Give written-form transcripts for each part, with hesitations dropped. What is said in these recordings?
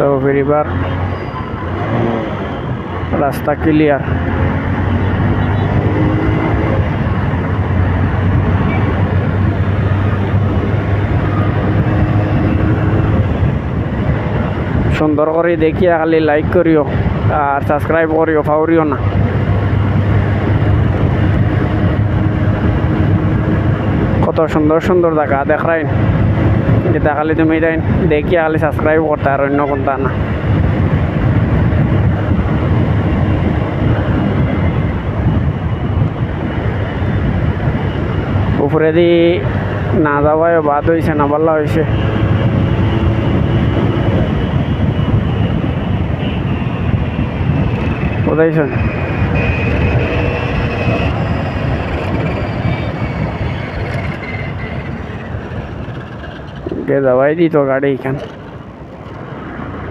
তো ফেরিবার রাস্তা ক্লিয়ার। সুন্দর করে দেখিয়া খালি লাইক করিও আর সাবস্ক্রাইব করিও, ফাউরিও না। কত সুন্দর সুন্দর জায়গা দেখাই, যেটা খালি তুমি দেখিয়া খালি সাবস্ক্রাইব করতে আর অন্য কোনটা না। উপরে দি না যাওয়ায় বাদ হয়েছে, না পাল্লা হয়েছে। বুঝাইছেন? কে যাওয়াই দিত গাড়ি এখান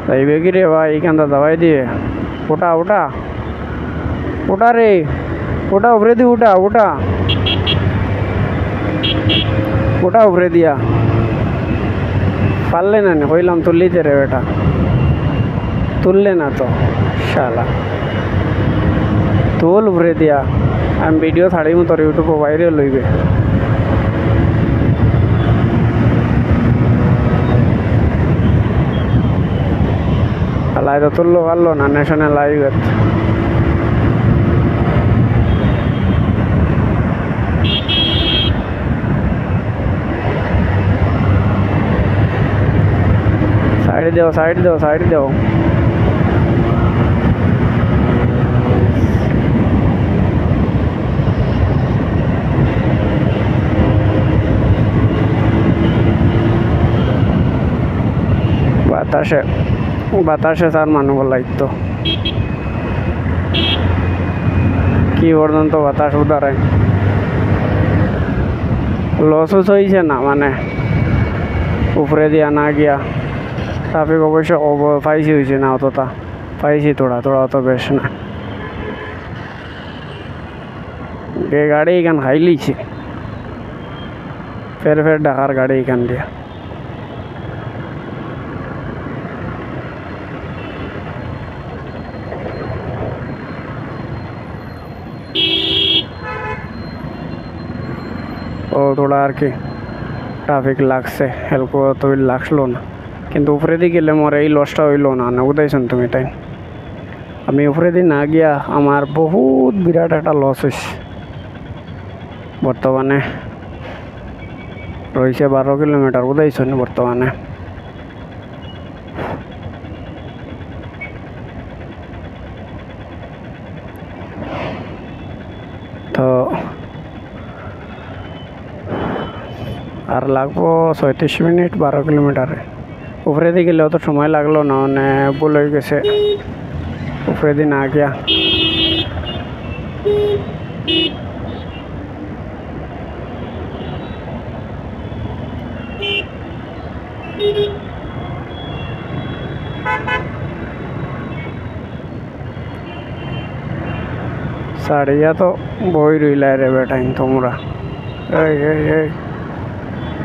যাইবে কি রে ভাই? এখানটা যাওয়াই দিয়ে ওটা ওটা ওটা রে, ওটা উপরে দি, ওটা ওটা ওটা উপরে দিয়া পারলে না, হইলাম তুললিতে রে বেটা, তুললে না তো শালা। তুল উপরে দিয়া, আমি ভিডিও ছাড়িব তোর ইউটিউবে বাইরে লইবে। শালা তো তুললো পারলো না ন্যাশনাল হাইওয়ে। সাইড দেও, সাইড দেও, সাইড দেও। বাতাসে বাতাসে তার মানুষ লাগতো কি পর্যন্ত বাতাস উদারে লস হয়েছে না, মানে উপরে দিয়া না গিয়া ট্রাফিক অবশ্য পাইছি হয়েছে না, অতটা পাইছি তোরা তোরা অত বেশ না। গাড়ি এখান খাই লিছে, ফের ফের ঢাকার গাড়ি এখান দিয়া। ও थोड़ा আর কি ট্রাফিক লাগছে, হেল্প তো লাগলো না, কিন্তু উপরে দিয়ে গেলে মোর এই লসটা হইলো না। না বুঝাইছেন তুমি? তাই আমি উপরে দিয়ে না গিয়া আমার বহুত বিরাট একটা লস হয়েছে। বর্তমানে রয়েছে 12 কিলোমিটার, বুঝাইছেন? বর্তমানে তো আর লাগবো 36 মিনিট 12 কিলোমিটারে। উপরে দিয়ে গেলে অত সময় লাগলো না, মানে ভুল হয়ে গেছে উপরে দিয়ে না গিয়া। साड़िया तो বই রইলা রে বেটাইন তোমরা। এই এই এই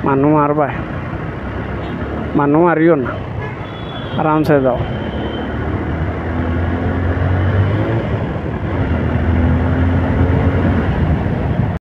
মানু মারবা, মানু মারিও না, আরামসে যাও।